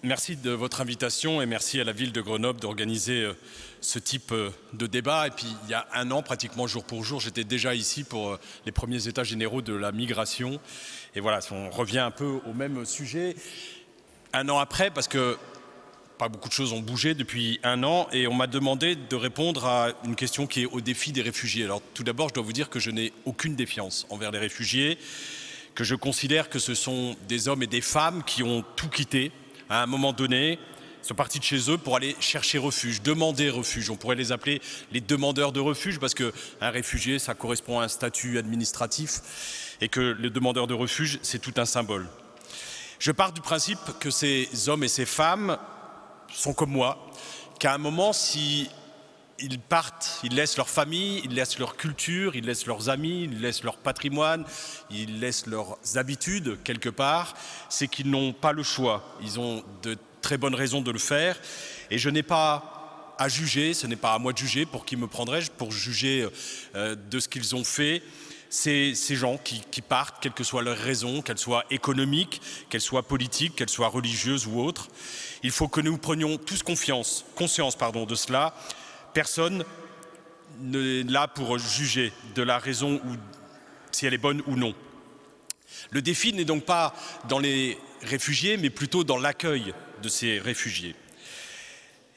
Merci de votre invitation et merci à la ville de Grenoble d'organiser ce type de débat. Et puis il y a un an, pratiquement jour pour jour, j'étais déjà ici pour les premiers états généraux de la migration. Et voilà, on revient un peu au même sujet. Un an après, parce que pas beaucoup de choses ont bougé depuis un an, et on m'a demandé de répondre à une question qui est au défi des réfugiés. Alors tout d'abord, je dois vous dire que je n'ai aucune défiance envers les réfugiés, que je considère que ce sont des hommes et des femmes qui ont tout quitté à un moment donné, sont partis de chez eux pour aller chercher refuge, demander refuge. On pourrait les appeler les demandeurs de refuge parce qu'un réfugié, ça correspond à un statut administratif et que le demandeur de refuge, c'est tout un symbole. Je pars du principe que ces hommes et ces femmes sont comme moi, qu'à un moment, si ils partent, ils laissent leur famille, ils laissent leur culture, ils laissent leurs amis, ils laissent leur patrimoine, ils laissent leurs habitudes quelque part, c'est qu'ils n'ont pas le choix. Ils ont de très bonnes raisons de le faire et je n'ai pas à juger, ce n'est pas à moi de juger, pour qui me prendrais-je pour juger de ce qu'ils ont fait. Ces gens qui partent, quelles que soient leurs raisons, qu'elles soient économiques, qu'elles soient politiques, qu'elles soient religieuses ou autres. Il faut que nous prenions tous conscience de cela. Personne n'est là pour juger de la raison ou si elle est bonne ou non. Le défi n'est donc pas dans les réfugiés, mais plutôt dans l'accueil de ces réfugiés.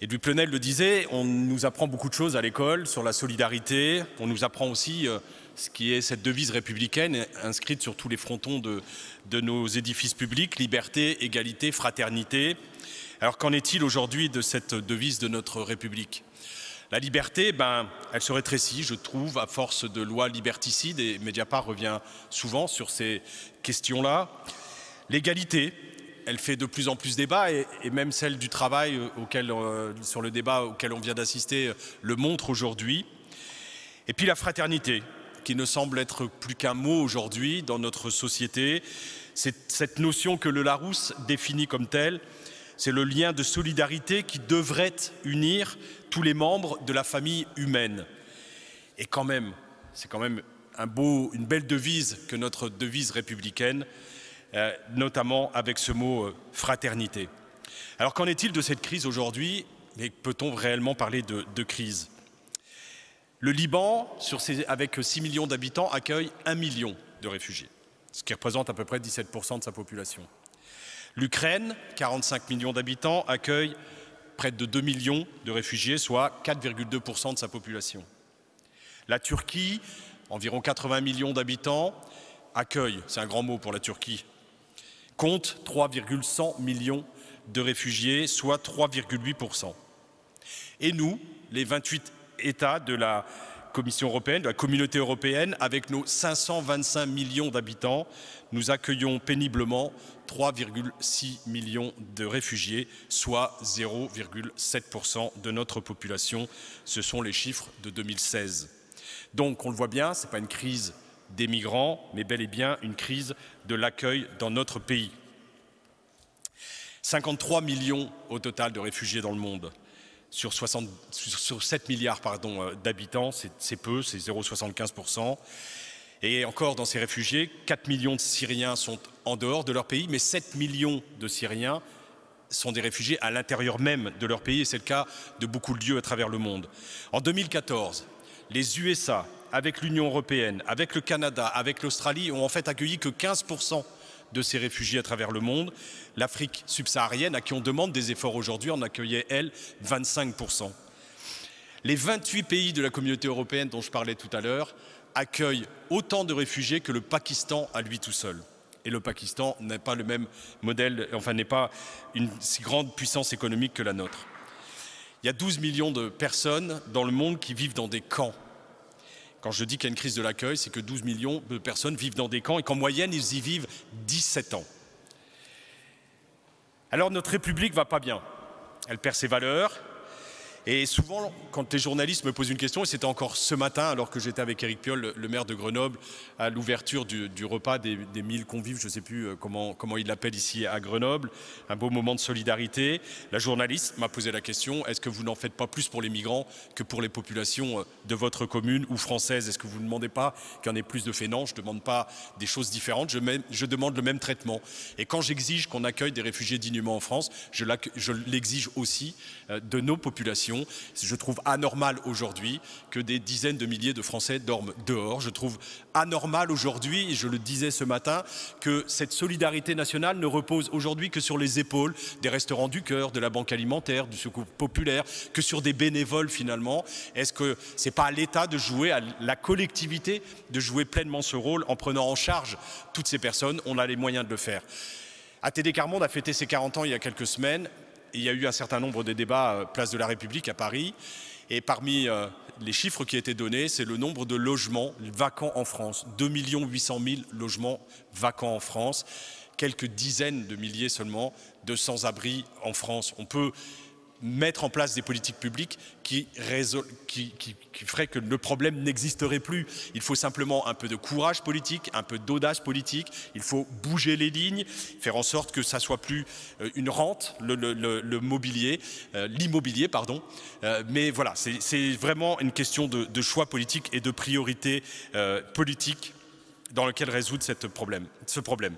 Edwy Plenel le disait, on nous apprend beaucoup de choses à l'école sur la solidarité. On nous apprend aussi ce qui est cette devise républicaine inscrite sur tous les frontons de nos édifices publics, liberté, égalité, fraternité. Alors qu'en est-il aujourd'hui de cette devise de notre République ? La liberté, elle se rétrécit, je trouve, à force de lois liberticides, et Mediapart revient souvent sur ces questions-là. L'égalité, elle fait de plus en plus débat, et même celle du travail sur le débat auquel on vient d'assister le montre aujourd'hui. Et puis la fraternité, qui ne semble être plus qu'un mot aujourd'hui dans notre société. C'est cette notion que le Larousse définit comme telle. C'est le lien de solidarité qui devrait unir tous les membres de la famille humaine. Et quand même, c'est quand même une belle devise que notre devise républicaine, notamment avec ce mot fraternité. Alors qu'en est-il de cette crise aujourd'hui? Mais peut-on réellement parler de crise? Le Liban, avec 6 millions d'habitants, accueille 1 million de réfugiés, ce qui représente à peu près 17% de sa population. L'Ukraine, 45 millions d'habitants, accueille près de 2 millions de réfugiés, soit 4,2% de sa population. La Turquie, environ 80 millions d'habitants, accueille, c'est un grand mot pour la Turquie, compte 3,100 millions de réfugiés, soit 3,8%. Et nous, les 28 États de la Commission européenne, de la communauté européenne, avec nos 525 millions d'habitants, nous accueillons péniblement 3,6 millions de réfugiés, soit 0,7% de notre population. Ce sont les chiffres de 2016. Donc, on le voit bien, ce n'est pas une crise des migrants, mais bel et bien une crise de l'accueil dans notre pays. 53 millions au total de réfugiés dans le monde. Sur 7 milliards d'habitants, c'est peu, c'est 0,75%. Et encore dans ces réfugiés, 4 millions de Syriens sont en dehors de leur pays, mais 7 millions de Syriens sont des réfugiés à l'intérieur même de leur pays, et c'est le cas de beaucoup de lieux à travers le monde. En 2014, les USA, avec l'Union européenne, avec le Canada, avec l'Australie, ont en fait accueilli que 15% de ces réfugiés à travers le monde. L'Afrique subsaharienne, à qui on demande des efforts aujourd'hui, en accueillait, elle, 25%. Les 28 pays de la communauté européenne dont je parlais tout à l'heure accueillent autant de réfugiés que le Pakistan à lui tout seul. Et le Pakistan n'est pas le même modèle, enfin n'est pas une si grande puissance économique que la nôtre. Il y a 12 millions de personnes dans le monde qui vivent dans des camps. Quand je dis qu'il y a une crise de l'accueil, c'est que 12 millions de personnes vivent dans des camps et qu'en moyenne, ils y vivent 17 ans. Alors notre République ne va pas bien. Elle perd ses valeurs Et souvent, quand les journalistes me posent une question, et c'était encore ce matin, alors que j'étais avec Éric Piolle, le maire de Grenoble, à l'ouverture du repas des 1000 convives, je ne sais plus comment il l'appelle ici à Grenoble, un beau moment de solidarité, la journaliste m'a posé la question, est-ce que vous n'en faites pas plus pour les migrants que pour les populations de votre commune ou françaises? Est-ce que vous ne demandez pas qu'il y en ait plus de faits? Non, je ne demande pas des choses différentes, je demande le même traitement. Et quand j'exige qu'on accueille des réfugiés dignement en France, je l'exige aussi de nos populations. Je trouve anormal aujourd'hui que des dizaines de milliers de Français dorment dehors. Je trouve anormal aujourd'hui, et je le disais ce matin, que cette solidarité nationale ne repose aujourd'hui que sur les épaules des Restos du Cœur, de la Banque Alimentaire, du Secours Populaire, que sur des bénévoles finalement. Est-ce que c'est pas à l'État de jouer, à la collectivité de jouer pleinement ce rôle en prenant en charge toutes ces personnes? On a les moyens de le faire. ATD Quart Monde a fêté ses 40 ans il y a quelques semaines. Il y a eu un certain nombre de débats place de la République à Paris. Et parmi les chiffres qui étaient donnés, c'est le nombre de logements vacants en France. 2 800 000 logements vacants en France. Quelques dizaines de milliers seulement de sans-abri en France. On peut mettre en place des politiques publiques qui feraient que le problème n'existerait plus. Il faut simplement un peu de courage politique, un peu d'audace politique, il faut bouger les lignes, faire en sorte que ça soit plus une rente, l'immobilier, pardon. Mais voilà, c'est vraiment une question de choix politique et de priorité politique dans lequel résoudre ce problème.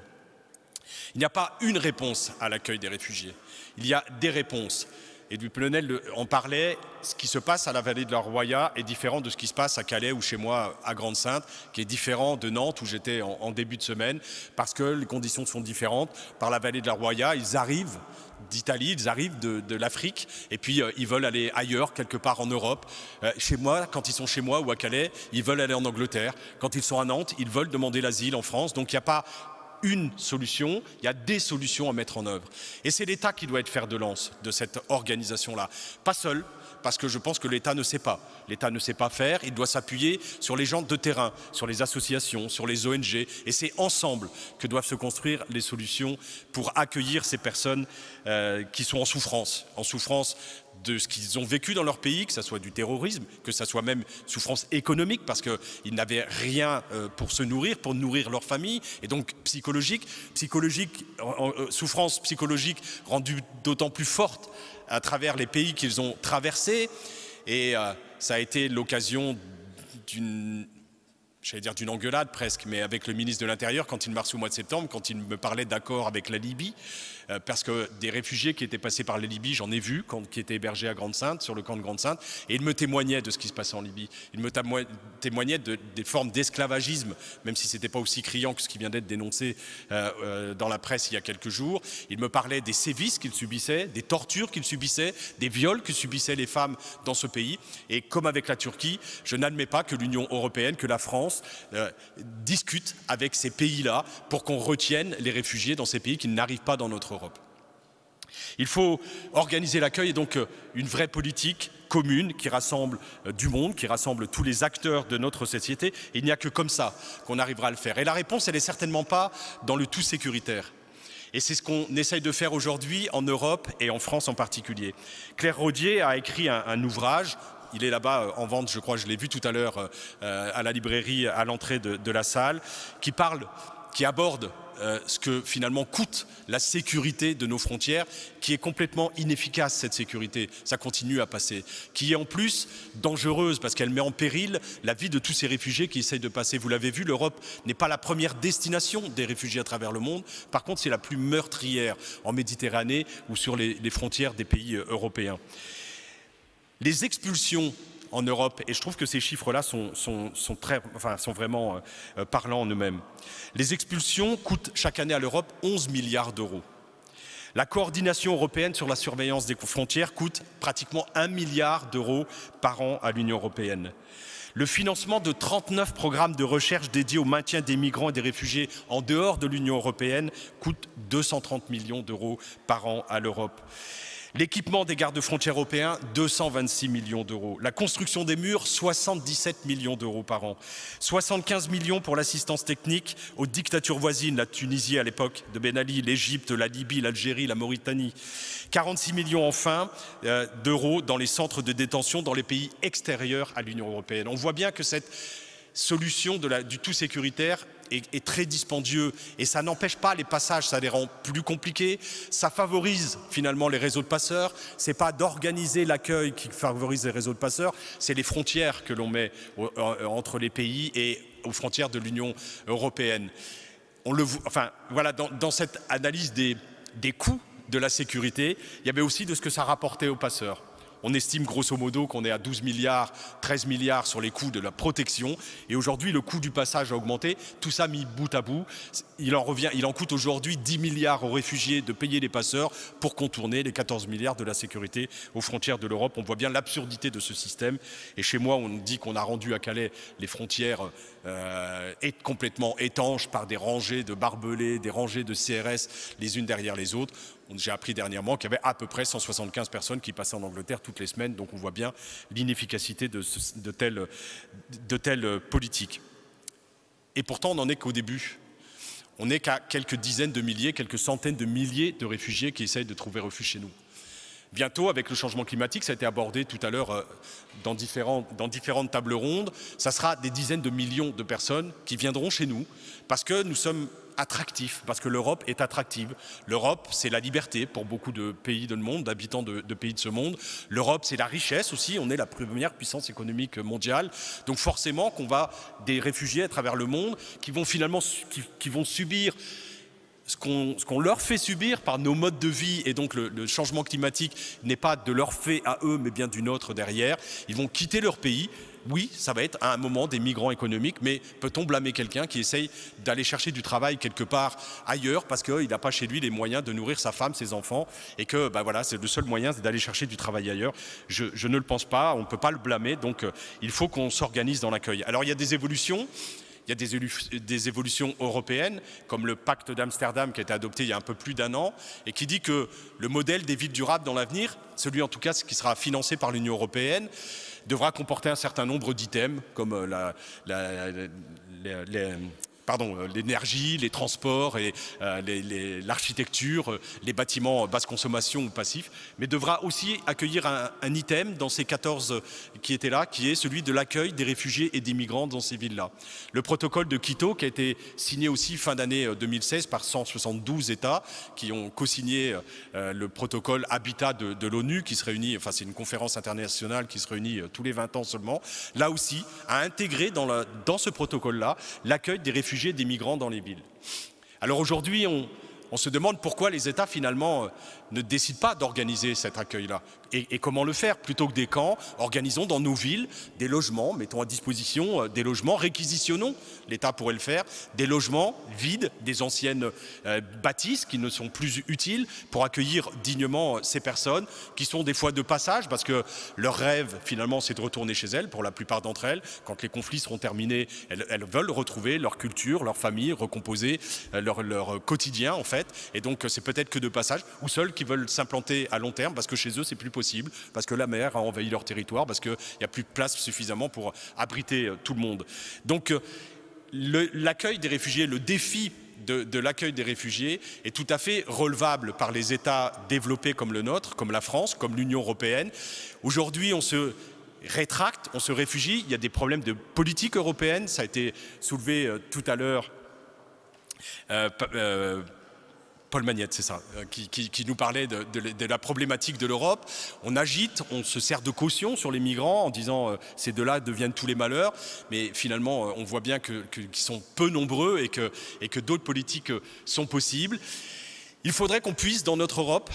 Il n'y a pas une réponse à l'accueil des réfugiés, il y a des réponses. Et Edwy Plenel en parlait, ce qui se passe à la vallée de la Roya est différent de ce qui se passe à Calais ou chez moi à Grande-Synthe, qui est différent de Nantes où j'étais en début de semaine, parce que les conditions sont différentes. Par la vallée de la Roya, ils arrivent d'Italie, ils arrivent de l'Afrique, et puis ils veulent aller ailleurs, quelque part en Europe. Chez moi, quand ils sont chez moi ou à Calais, ils veulent aller en Angleterre. Quand ils sont à Nantes, ils veulent demander l'asile en France. Donc il n'y a pas une solution, il y a des solutions à mettre en œuvre. Et c'est l'État qui doit être fer de lance de cette organisation-là. Pas seul, parce que je pense que l'État ne sait pas. L'État ne sait pas faire, il doit s'appuyer sur les gens de terrain, sur les associations, sur les ONG. Et c'est ensemble que doivent se construire les solutions pour accueillir ces personnes qui sont en souffrance de ce qu'ils ont vécu dans leur pays, que ce soit du terrorisme, que ce soit même souffrance économique, parce qu'ils n'avaient rien pour se nourrir, pour nourrir leur famille, et donc souffrance psychologique rendue d'autant plus forte à travers les pays qu'ils ont traversés. Et ça a été l'occasion d'une engueulade presque, mais avec le ministre de l'Intérieur quand il m'a reçu au mois de septembre, quand il me parlait d'accord avec la Libye, parce que des réfugiés qui étaient passés par la Libye, j'en ai vu, qui étaient hébergés à Grande-Synthe, sur le camp de Grande-Synthe, et il me témoignait de ce qui se passait en Libye. Il me témoignait des formes d'esclavagisme, même si ce n'était pas aussi criant que ce qui vient d'être dénoncé dans la presse il y a quelques jours. Il me parlait des sévices qu'ils subissaient, des tortures qu'ils subissaient, des viols que subissaient les femmes dans ce pays. Et comme avec la Turquie, je n'admets pas que l'Union européenne, que la France discute avec ces pays-là pour qu'on retienne les réfugiés dans ces pays qui n'arrivent pas dans notre Europe. Il faut organiser l'accueil et donc une vraie politique commune qui rassemble du monde, qui rassemble tous les acteurs de notre société. Et il n'y a que comme ça qu'on arrivera à le faire. Et la réponse, elle n'est certainement pas dans le tout sécuritaire. Et c'est ce qu'on essaye de faire aujourd'hui en Europe et en France en particulier. Claire Rodier a écrit un ouvrage. Il est là-bas en vente, je crois, je l'ai vu tout à l'heure à la librairie à l'entrée de la salle, qui aborde ce que finalement coûte la sécurité de nos frontières, qui est complètement inefficace cette sécurité, ça continue à passer, qui est en plus dangereuse parce qu'elle met en péril la vie de tous ces réfugiés qui essayent de passer. Vous l'avez vu, l'Europe n'est pas la première destination des réfugiés à travers le monde, par contre c'est la plus meurtrière en Méditerranée ou sur les frontières des pays européens. Les expulsions en Europe, et je trouve que ces chiffres-là sont vraiment parlants en eux-mêmes. Les expulsions coûtent chaque année à l'Europe 11 milliards d'euros. La coordination européenne sur la surveillance des frontières coûte pratiquement 1 milliard d'euros par an à l'Union européenne. Le financement de 39 programmes de recherche dédiés au maintien des migrants et des réfugiés en dehors de l'Union européenne coûte 230 millions d'euros par an à l'Europe. L'équipement des gardes-frontières européens, 226 millions d'euros. La construction des murs, 77 millions d'euros par an. 75 millions pour l'assistance technique aux dictatures voisines, la Tunisie à l'époque de Ben Ali, l'Égypte, la Libye, l'Algérie, la Mauritanie. 46 millions enfin d'euros dans les centres de détention dans les pays extérieurs à l'Union européenne. On voit bien que cette solution du tout sécuritaire est très dispendieux et ça n'empêche pas les passages, ça les rend plus compliqués, ça favorise finalement les réseaux de passeurs. C'est pas d'organiser l'accueil qui favorise les réseaux de passeurs, c'est les frontières que l'on met entre les pays et aux frontières de l'Union européenne. On le voit, enfin voilà, dans cette analyse des coûts de la sécurité, il y avait aussi de ce que ça rapportait aux passeurs. On estime grosso modo qu'on est à 12 milliards, 13 milliards sur les coûts de la protection. Et aujourd'hui, le coût du passage a augmenté. Tout ça mis bout à bout, il en coûte aujourd'hui 10 milliards aux réfugiés de payer les passeurs pour contourner les 14 milliards de la sécurité aux frontières de l'Europe. On voit bien l'absurdité de ce système. Et chez moi, on dit qu'on a rendu à Calais les frontières complètement étanches par des rangées de barbelés, des rangées de CRS les unes derrière les autres. J'ai appris dernièrement qu'il y avait à peu près 175 personnes qui passaient en Angleterre toutes les semaines, donc on voit bien l'inefficacité de telles politiques. Et pourtant, on n'en est qu'au début. On n'est qu'à quelques dizaines de milliers, quelques centaines de milliers de réfugiés qui essayent de trouver refuge chez nous. Bientôt, avec le changement climatique, ça a été abordé tout à l'heure dans différentes tables rondes, ça sera des dizaines de millions de personnes qui viendront chez nous parce que nous sommes attractifs, parce que l'Europe est attractive. L'Europe, c'est la liberté pour beaucoup de pays de monde, d'habitants de pays de ce monde. L'Europe, c'est la richesse aussi, on est la première puissance économique mondiale. Donc forcément qu'on va des réfugiés à travers le monde qui vont finalement qui vont subir ce qu'on leur fait subir par nos modes de vie, et donc le changement climatique n'est pas de leur fait à eux, mais bien d'une autre derrière. Ils vont quitter leur pays. Oui, ça va être à un moment des migrants économiques, mais peut-on blâmer quelqu'un qui essaye d'aller chercher du travail quelque part ailleurs parce qu'il n'a pas chez lui les moyens de nourrir sa femme, ses enfants, et que voilà, c'est le seul moyen, c'est d'aller chercher du travail ailleurs. Je ne le pense pas, on ne peut pas le blâmer, donc il faut qu'on s'organise dans l'accueil. Alors il y a des évolutions. Il y a des évolutions européennes, comme le pacte d'Amsterdam qui a été adopté il y a un peu plus d'1 an, et qui dit que le modèle des villes durables dans l'avenir, celui en tout cas qui sera financé par l'Union européenne, devra comporter un certain nombre d'items, comme l'énergie, les transports, et l'architecture, les bâtiments basse consommation ou passifs, mais devra aussi accueillir un item dans ces 14 qui étaient là, qui est celui de l'accueil des réfugiés et des migrants dans ces villes-là. Le protocole de Quito, qui a été signé aussi fin d'année 2016 par 172 États, qui ont co-signé le protocole Habitat de l'ONU, qui se réunit, enfin c'est une conférence internationale qui se réunit tous les 20 ans seulement, là aussi, a intégré dans ce protocole-là l'accueil des réfugiés et des migrants dans les villes. Alors aujourd'hui, on se demande pourquoi les États finalement ne décident pas d'organiser cet accueil-là. Et comment le faire? Plutôt que des camps, organisons dans nos villes des logements, mettons à disposition des logements, réquisitionnons, l'État pourrait le faire, des logements vides, des anciennes bâtisses qui ne sont plus utiles pour accueillir dignement ces personnes qui sont des fois de passage parce que leur rêve finalement c'est de retourner chez elles pour la plupart d'entre elles. Quand les conflits seront terminés, elles veulent retrouver leur culture, leur famille, recomposer leur quotidien en fait. Et donc c'est peut-être que de passage, ou seuls qui veulent s'implanter à long terme parce que chez eux c'est plus possible, parce que la mer a envahi leur territoire, parce qu'il n'y a plus de place suffisamment pour abriter tout le monde. Donc l'accueil des réfugiés, le défi de l'accueil des réfugiés est tout à fait relevable par les États développés comme le nôtre, comme la France, comme l'Union européenne. Aujourd'hui, on se rétracte, on se réfugie, il y a des problèmes de politique européenne, ça a été soulevé tout à l'heure. Paul Magnette, c'est ça, qui nous parlait de la problématique de l'Europe. On agite, on se sert de caution sur les migrants en disant ces deux-là deviennent tous les malheurs, mais finalement on voit bien qu'ils sont peu nombreux et que d'autres politiques sont possibles. Il faudrait qu'on puisse dans notre Europe,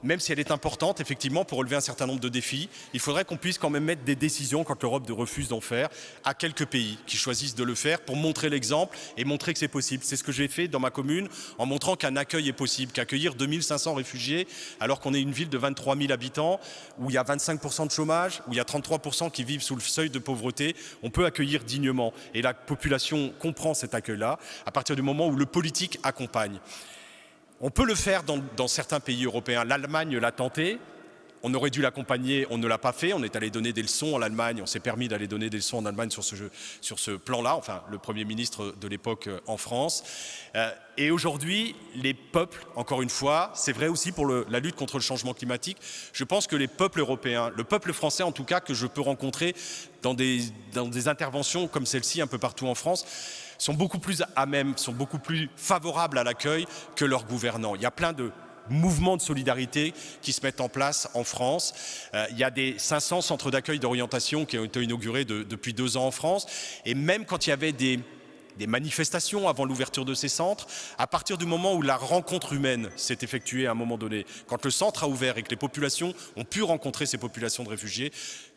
même si elle est importante, effectivement, pour relever un certain nombre de défis, il faudrait qu'on puisse quand même mettre des décisions, quand l'Europe refuse d'en faire, à quelques pays qui choisissent de le faire pour montrer l'exemple et montrer que c'est possible. C'est ce que j'ai fait dans ma commune en montrant qu'un accueil est possible, qu'accueillir 2500 réfugiés, alors qu'on est une ville de 23 000 habitants, où il y a 25% de chômage, où il y a 33% qui vivent sous le seuil de pauvreté, on peut accueillir dignement. Et la population comprend cet accueil-là à partir du moment où le politique accompagne. On peut le faire dans certains pays européens. L'Allemagne l'a tenté, On aurait dû l'accompagner, on ne l'a pas fait. On est allé donner des leçons en Allemagne, on s'est permis d'aller donner des leçons en Allemagne sur ce plan-là, enfin le Premier ministre de l'époque en France. Et aujourd'hui, les peuples, encore une fois, c'est vrai aussi pour la lutte contre le changement climatique, je pense que les peuples européens, le peuple français en tout cas, que je peux rencontrer dans des interventions comme celle-ci un peu partout en France, sont beaucoup plus à même, sont beaucoup plus favorables à l'accueil que leurs gouvernants. Il y a plein de mouvements de solidarité qui se mettent en place en France. Il y a des 500 centres d'accueil d'orientation qui ont été inaugurés depuis 2 ans en France. Et même quand il y avait des manifestations avant l'ouverture de ces centres, à partir du moment où la rencontre humaine s'est effectuée à un moment donné, quand le centre a ouvert et que les populations ont pu rencontrer ces populations de réfugiés,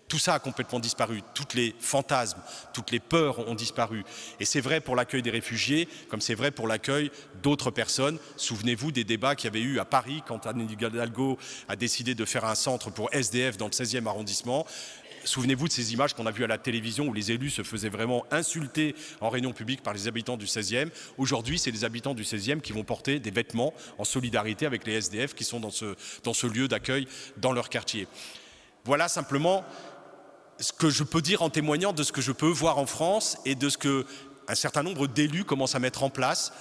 tout ça a complètement disparu, tous les fantasmes, toutes les peurs ont disparu. Et c'est vrai pour l'accueil des réfugiés, comme c'est vrai pour l'accueil d'autres personnes. Souvenez-vous des débats qu'il y avait eu à Paris quand Anne Hidalgo a décidé de faire un centre pour SDF dans le 16e arrondissement. Souvenez-vous de ces images qu'on a vues à la télévision où les élus se faisaient vraiment insulter en réunion publique par les habitants du 16e. Aujourd'hui, c'est les habitants du 16e qui vont porter des vêtements en solidarité avec les SDF qui sont dans ce lieu d'accueil dans leur quartier. Voilà simplement ce que je peux dire en témoignant de ce que je peux voir en France et de ce qu'un certain nombre d'élus commencent à mettre en place.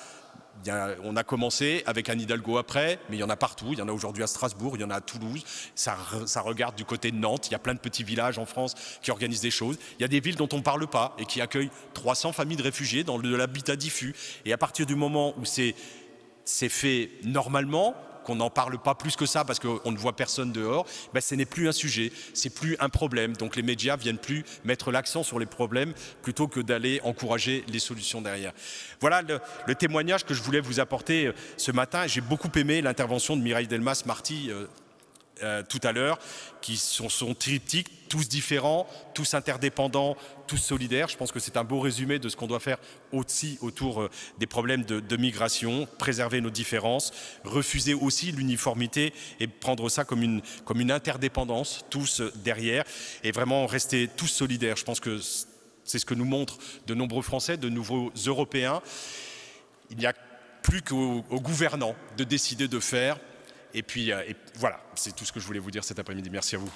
On a commencé avec Anne Hidalgo après, mais il y en a partout. Il y en a aujourd'hui à Strasbourg, il y en a à Toulouse. Ça regarde du côté de Nantes. Il y a plein de petits villages en France qui organisent des choses. Il y a des villes dont on ne parle pas et qui accueillent 300 familles de réfugiés dans de l'habitat diffus. Et à partir du moment où c'est fait normalement, qu'on n'en parle pas plus que ça parce qu'on ne voit personne dehors, ben ce n'est plus un sujet, c'est plus un problème. Donc les médias viennent plus mettre l'accent sur les problèmes plutôt que d'aller encourager les solutions derrière. Voilà le témoignage que je voulais vous apporter ce matin. J'ai beaucoup aimé l'intervention de Mireille Delmas-Marty tout à l'heure, qui sont triptyques, tous différents, tous interdépendants, tous solidaires. Je pense que c'est un beau résumé de ce qu'on doit faire aussi autour des problèmes de migration, préserver nos différences, refuser aussi l'uniformité et prendre ça comme une interdépendance, tous derrière, et vraiment rester tous solidaires. Je pense que c'est ce que nous montrent de nombreux Français, de nouveaux Européens. Il n'y a plus qu'aux gouvernants de décider de faire. Et puis voilà, c'est tout ce que je voulais vous dire cet après-midi. Merci à vous.